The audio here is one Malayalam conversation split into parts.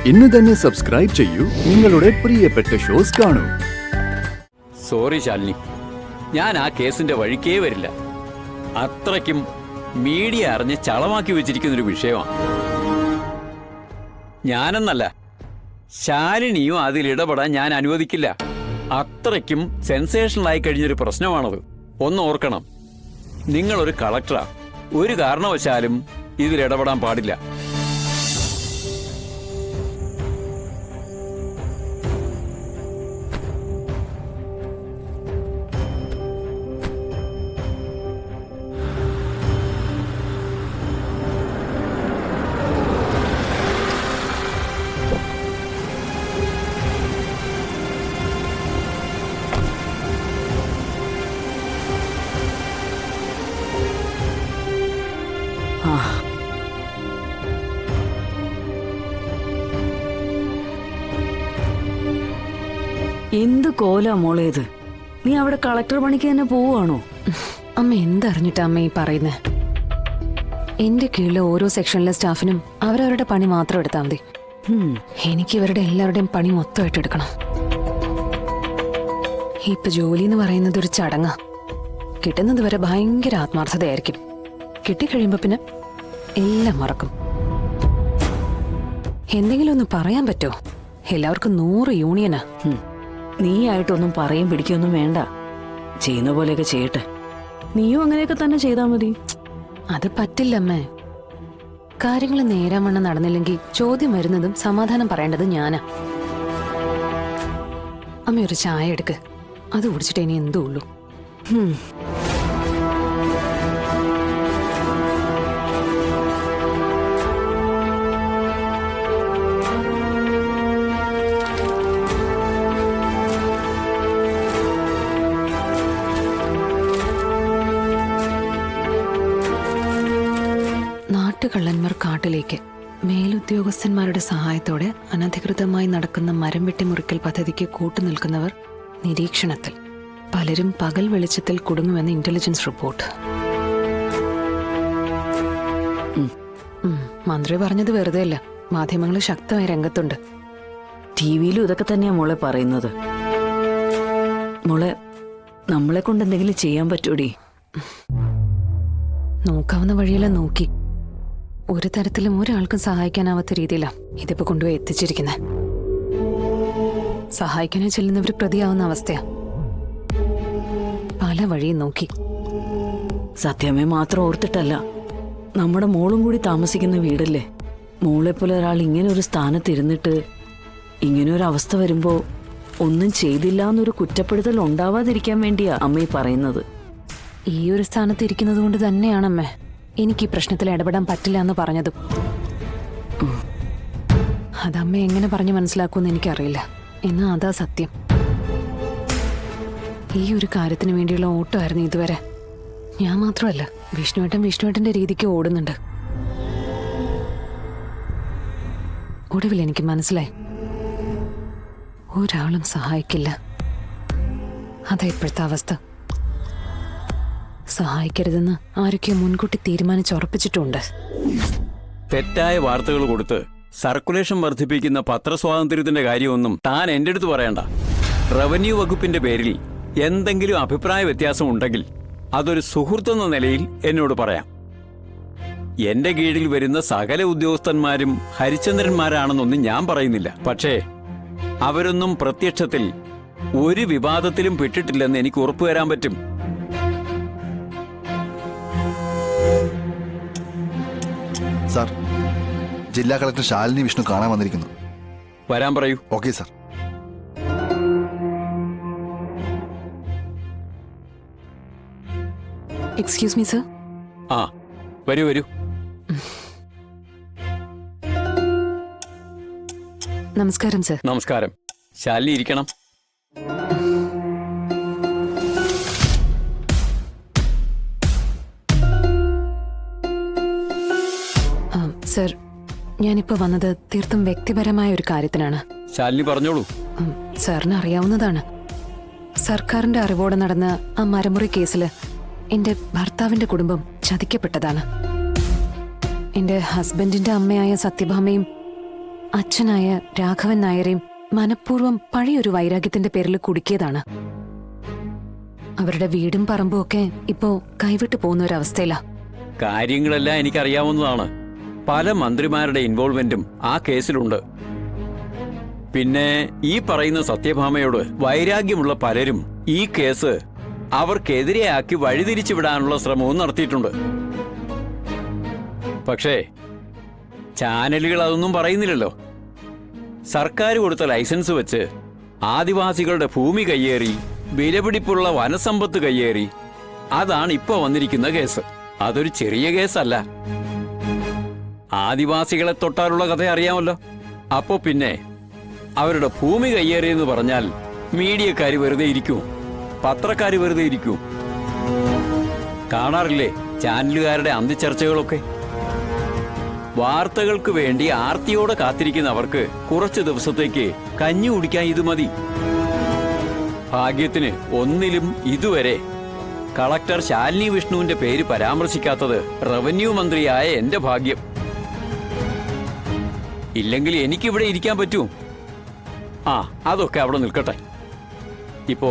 ഇന്ന് തന്നെ സബ്സ്ക്രൈബ് ചെയ്യൂ, നിങ്ങളുടെ പ്രിയപ്പെട്ട ഷോസ് കാണൂ. സോറി ശാലിനി, ഞാൻ ആ കേസിന്റെ വഴിക്കേ വരില്ല. അത്രയ്ക്കും മീഡിയ അറിഞ്ഞ് ചളമാക്കി വെച്ചിരിക്കുന്നൊരു വിഷയമാണ്. ഞാനെന്നല്ല, ശാലിനിയും അതിൽ ഇടപെടാൻ ഞാൻ അനുവദിക്കില്ല. അത്രയ്ക്കും സെൻസേഷണലായി കഴിഞ്ഞൊരു പ്രശ്നമാണത്. ഒന്ന് ഓർക്കണം, നിങ്ങളൊരു കളക്ടറാ. ഒരു കാരണവശാലും ഇതിൽ ഇടപെടാൻ പാടില്ല. എന്ത് കോലാ മോളെ ഇത്? നീ അവിടെ കളക്ടർ പണിക്ക് തന്നെ പോവുകയാണോ? അമ്മ എന്തറിഞ്ഞിട്ടാ അമ്മ ഈ പറയുന്നേ? എന്റെ കീഴിലെ ഓരോ സെക്ഷനിലെ സ്റ്റാഫിനും അവരവരുടെ പണി മാത്രം എടുത്താൽ മതി. എനിക്ക് ഇവരുടെ എല്ലാവരുടെയും പണി മൊത്തമായിട്ട് എടുക്കണം. ഇപ്പൊ ജോലി എന്ന് പറയുന്നത് ഒരു ചടങ്ങാ. കിട്ടുന്നത് വരെ ഭയങ്കര ആത്മാർത്ഥതയായിരിക്കും. കിട്ടിക്കഴിയുമ്പോ പിന്നെ എല്ലാം മറക്കും. എന്തെങ്കിലും ഒന്ന് പറയാൻ പറ്റോ? എല്ലാവർക്കും 100 യൂണിയനാ. നീ ആയിട്ടൊന്നും പറയും പിടിക്കൊന്നും വേണ്ട. ചെയ്യുന്ന പോലെയൊക്കെ ചെയ്യട്ടെ. നീയും അങ്ങനെയൊക്കെ തന്നെ ചെയ്താൽ മതി. അത് പറ്റില്ലമ്മേ. കാര്യങ്ങൾ നേരാവണ്ണം നടന്നില്ലെങ്കിൽ ചോദ്യം വരുന്നതും സമാധാനം പറയേണ്ടതും ഞാനാ. അമ്മ ഒരു ചായ എടുക്ക്. അത് കുടിച്ചിട്ട് ഇനി എന്തോ ഉള്ളൂ. നാട്ടുകള്ളന്മാർ കാട്ടിലേക്ക് മേലുദ്യോഗസ്ഥന്മാരുടെ സഹായത്തോടെ അനധികൃതമായി നടക്കുന്ന മരം വെട്ടിമുറിക്കൽ പദ്ധതിക്ക് കൂട്ടുനിൽക്കുന്നവർ നിരീക്ഷണത്തിൽ. പലരും പകൽ വെളിച്ചത്തിൽ കുടുങ്ങുമെന്ന് ഇന്റലിജൻസ് റിപ്പോർട്ട്. മന്ത്രി പറഞ്ഞത് വെറുതെ അല്ല. മാധ്യമങ്ങൾ ശക്തമായി രംഗത്തുണ്ട്. ടിവിയിലും ഇതൊക്കെ തന്നെയാ മോളെ പറയുന്നത്. മോളെ, നമ്മളെ കൊണ്ട് എന്തെങ്കിലും ചെയ്യാൻ പറ്റൂടി? നോക്കാവുന്ന വഴിയെല്ലാം നോക്കി. ഒരു തരത്തിലും ഒരാൾക്കും സഹായിക്കാനാവാത്ത രീതിയിലാണ് ഇതിപ്പോ കൊണ്ടുപോയി എത്തിച്ചിരിക്കുന്നത്. സഹായിക്കാനായി ചെല്ലുന്നവർ പ്രതിയാവുന്ന അവസ്ഥയാ. പല വഴിയും നോക്കി. സത്യമേ മാത്രം ഓർത്തിട്ടല്ല, നമ്മുടെ മോളും കൂടി താമസിക്കുന്ന വീടല്ലേ. മോളെപ്പോലെ ഒരാൾ ഇങ്ങനെ ഒരു സ്ഥാനത്തിരുന്നിട്ട് ഇങ്ങനെ ഒരു അവസ്ഥ വരുമ്പോ ഒന്നും ചെയ്തില്ല എന്നൊരു കുറ്റപ്പെടുത്തൽ ഉണ്ടാവാതിരിക്കാൻ വേണ്ടിയാ അമ്മ ഈ പറയുന്നത്. ഈ ഒരു സ്ഥാനത്ത് ഇരിക്കുന്നത് കൊണ്ട് തന്നെയാണമ്മേ എനിക്ക് ഈ പ്രശ്നത്തിൽ ഇടപെടാൻ പറ്റില്ല എന്ന് പറഞ്ഞതും. അതമ്മ എങ്ങനെ പറഞ്ഞു മനസ്സിലാക്കുമെന്ന് എനിക്കറിയില്ല. എന്നാ അതാ സത്യം. ഈ ഒരു കാര്യത്തിന് വേണ്ടിയുള്ള ഓട്ടമായിരുന്നു ഇതുവരെ. ഞാൻ മാത്രമല്ല, വിഷ്ണുവേട്ടന്റെ രീതിക്ക് ഓടുന്നുണ്ട്. ഒടുവിൽ എനിക്ക് മനസ്സിലായി, ഒരാളും സഹായിക്കില്ല. അതാ ഇപ്പോഴത്തെ അവസ്ഥ. സഹായിക്കരുതെന്ന് ആരൊക്കെയോ മുൻകൂട്ടി തീരുമാനിച്ചുറപ്പിച്ചിട്ടുണ്ട്. തെറ്റായ വാർത്തകൾ കൊടുത്ത് സർക്കുലേഷൻ വർദ്ധിപ്പിക്കുന്ന പത്രസ്വാതന്ത്ര്യത്തിന്റെ കാര്യമൊന്നും താൻ എൻ്റെ അടുത്ത് പറയണ്ട. റവന്യൂ വകുപ്പിന്റെ പേരിൽ എന്തെങ്കിലും അഭിപ്രായ വ്യത്യാസം ഉണ്ടെങ്കിൽ അതൊരു സുഹൃത്തെന്ന നിലയിൽ എന്നോട് പറയാം. എന്റെ കീഴിൽ വരുന്ന സകല ഉദ്യോഗസ്ഥന്മാരും ഹരിചന്ദ്രന്മാരാണെന്നൊന്നും ഞാൻ പറയുന്നില്ല. പക്ഷേ അവരൊന്നും പ്രത്യക്ഷത്തിൽ ഒരു വിവാദത്തിലും പെട്ടിട്ടില്ലെന്ന് എനിക്ക് ഉറപ്പുവരാൻ പറ്റും. സാർ, ജില്ലാ കളക്ടർ ശാലിനി വിഷ്ണു കാണാൻ വന്നിരിക്കുന്നു. വരാൻ പറയൂ. Okay sir. Excuse me sir. ആ, വരൂ വരൂ. നമസ്കാരം സർ. നമസ്കാരം. ശാലിനി ഇരിക്കണം. സർ, ഞാനിപ്പോ വന്നത് തീർത്തും വ്യക്തിപരമായ ഒരു കാര്യത്തിനാണ്. ശാലിനി പറഞ്ഞോളൂ. സാറിന് അറിയാവുന്നതാണ്, സർക്കാരിന്റെ അറിവോടെ നടന്ന ആ മരമുറി കേസില് എന്റെ ഭർത്താവിന്റെ കുടുംബം ചതിക്കപ്പെട്ടതാണ്. എന്റെ ഹസ്ബൻഡിന്റെ അമ്മയായ സത്യഭാമയും അച്ഛനായ രാഘവൻ നായരെയും മനഃപൂർവ്വം പഴയൊരു വൈരാഗ്യത്തിന്റെ പേരിൽ കുടുക്കിയതാണ്. അവരുടെ വീടും പറമ്പും ഒക്കെ ഇപ്പോ കൈവിട്ടു പോകുന്ന ഒരവസ്ഥയിലാ. കാര്യങ്ങളെല്ലാം എനിക്കറിയാവുന്നതാണ്. പല മന്ത്രിമാരുടെ ഇൻവോൾവ്മെന്റും ആ കേസിലുണ്ട്. പിന്നെ ഈ പറയുന്ന സത്യഭാമയോട് വൈരാഗ്യമുള്ള പലരും ഈ കേസ് അവർക്കെതിരെയാക്കി വഴിതിരിച്ചു വിടാനുള്ള ശ്രമവും നടത്തിയിട്ടുണ്ട്. പക്ഷേ ചാനലുകൾ അതൊന്നും പറയുന്നില്ലല്ലോ. സർക്കാർ കൊടുത്ത ലൈസൻസ് വെച്ച് ആദിവാസികളുടെ ഭൂമി കയ്യേറി, വിലപിടിപ്പുള്ള വനസമ്പത്ത് കയ്യേറി, അതാണ് ഇപ്പൊ വന്നിരിക്കുന്ന കേസ്. അതൊരു ചെറിയ കേസല്ല. ആദിവാസികളെ തൊട്ടാലുള്ള കഥ അറിയാമല്ലോ. അപ്പോ പിന്നെ അവരുടെ ഭൂമി കയ്യേറിയെന്ന് പറഞ്ഞാൽ മീഡിയക്കാര് വെറുതെ ഇരിക്കൂ? പത്രക്കാര് വെറുതെ ഇരിക്കൂ? കാണാറില്ലേ ചാനലുകാരുടെ അന്തിച്ചർച്ചകളൊക്കെ? വാർത്തകൾക്ക് വേണ്ടി ആർത്തിയോടെ കാത്തിരിക്കുന്നവർക്ക് കുറച്ച് ദിവസത്തേക്ക് കഞ്ഞി കുടിക്കാൻ ഇത് മതി. ഭാഗ്യത്തിന് ഒന്നിലും ഇതുവരെ കളക്ടർ ശാലിനി വിഷ്ണുവിന്റെ പേര് പരാമർശിക്കാത്തത് റവന്യൂ മന്ത്രിയായ എന്റെ ഭാഗ്യം. ഇല്ലെങ്കിൽ എനിക്കിവിടെ ഇരിക്കാൻ പറ്റൂ? ആ, അതൊക്കെ അവിടെ നിൽക്കട്ടെ. ഇപ്പോ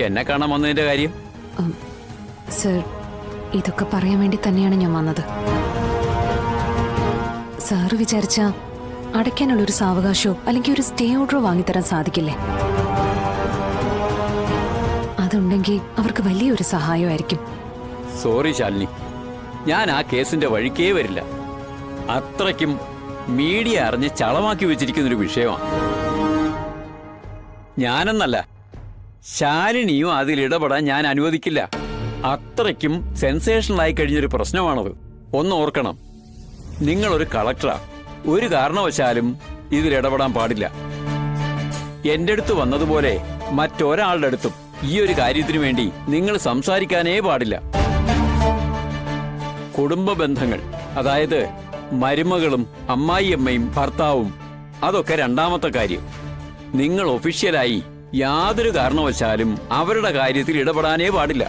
എന്നെ കാണാൻ വന്നതിന്റെ കാര്യം? സർ, ഇതൊക്കെ പറയാൻ വേണ്ടി തന്നെയാണ് ഞാൻ വന്നത്. സാറ് വിചാരിച്ച അടയ്ക്കാനുള്ളൊരു സാവകാശോ അല്ലെങ്കിൽ ഒരു സ്റ്റേ ഓർഡറോ വാങ്ങിത്തരാൻ സാധിക്കില്ലേ? അതുണ്ടെങ്കിൽ അവർക്ക് വലിയൊരു സഹായമായിരിക്കും. സോറി ശാലിനി, ഞാൻ ആ കേസിന്റെ വഴിക്കേ വരില്ല. അത്രയ്ക്കും മീഡിയ അറിഞ്ഞ് ചളമാക്കി വെച്ചിരിക്കുന്നൊരു വിഷയമാണ്. ഞാനെന്നല്ല, ശാലിനിയും അതിലിടപെടാൻ ഞാൻ അനുവദിക്കില്ല. അത്രയ്ക്കും സെൻസേഷണലായി കഴിഞ്ഞൊരു പ്രശ്നമാണത്. ഒന്ന് ഓർക്കണം, നിങ്ങളൊരു കളക്ടറാ. ഒരു കാരണവശാലും ഇതിലിടപെടാൻ പാടില്ല. എന്റെ അടുത്ത് വന്നതുപോലെ മറ്റൊരാളുടെ അടുത്തും ഈ ഒരു കാര്യത്തിനു വേണ്ടി നിങ്ങൾ സംസാരിക്കാനേ പാടില്ല. കുടുംബ ബന്ധങ്ങൾ, അതായത് മരുമകളും അമ്മായിയമ്മയും ഭർത്താവും, അതൊക്കെ രണ്ടാമത്തെ കാര്യം. നിങ്ങൾ ഒഫീഷ്യലായി യാതൊരു കാരണവശാലും അവരുടെ കാര്യത്തിൽ ഇടപെടാനേ പാടില്ല.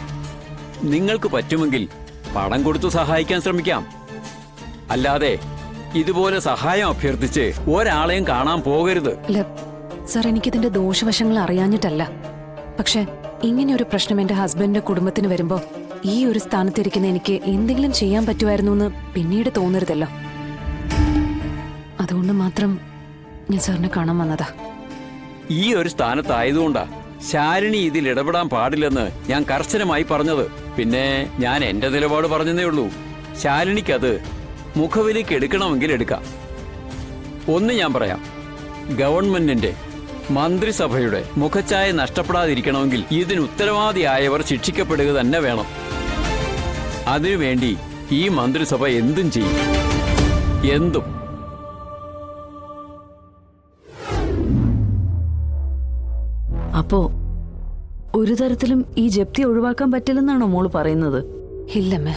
നിങ്ങൾക്ക് പറ്റുമെങ്കിൽ പണം കൊടുത്തു സഹായിക്കാൻ ശ്രമിക്കാം. അല്ലാതെ ഇതുപോലെ സഹായം അഭ്യർത്ഥിച്ച് ഒരാളെയും കാണാൻ പോകരുത്. സർ, എനിക്കിതിന്റെ ദോഷവശങ്ങൾ അറിയാഞ്ഞിട്ടല്ല. പക്ഷെ ഇങ്ങനെ ഒരു പ്രശ്നം എന്റെ ഹസ്ബൻഡിന്റെ കുടുംബത്തിന് വരുമ്പോ ഈ ഒരു സ്ഥാനത്തിരിക്കുന്ന എനിക്ക് എന്തെങ്കിലും ചെയ്യാൻ പറ്റുമായിരുന്നു എന്ന് പിന്നീട് തോന്നരുതല്ലോ. അതുകൊണ്ട് മാത്രം ഞാൻ സാറിനെ കാണാൻ വന്നതാ. ഈ ഒരു സ്ഥാനത്തായതുകൊണ്ടാ ശാലിനി ഇതിൽ ഇടപെടാൻ പാടില്ലെന്ന് ഞാൻ കർശനമായി പറഞ്ഞത്. പിന്നെ ഞാൻ എന്റെ നിലപാട് പറഞ്ഞതേ ഉള്ളൂ. ശാലിനിക്കത് മുഖവിലേക്ക് എടുക്കണമെങ്കിൽ എടുക്കാം. ഒന്ന് ഞാൻ പറയാം, ഗവൺമെന്റിന്റെ മന്ത്രിസഭയുടെ മുഖച്ഛായ നഷ്ടപ്പെടാതിരിക്കണമെങ്കിൽ ഇതിന് ഉത്തരവാദിയായവർ ശിക്ഷിക്കപ്പെടുക തന്നെ വേണം. അതിനുവേണ്ടി ഈ മന്ത്രിസഭ എന്തും ചെയ്യും, എന്തും. അപ്പോ ഒരു തരത്തിലും ഈ ജപ്തി ഒഴിവാക്കാൻ പറ്റില്ലെന്നാണോ മോള് പറയുന്നത്? ഇല്ലമ്മേ,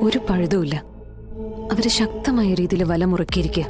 ഒരു പഴുതുമില്ല. അവര് ശക്തമായ രീതിയിൽ വല മുറുക്കിയിരിക്കുക.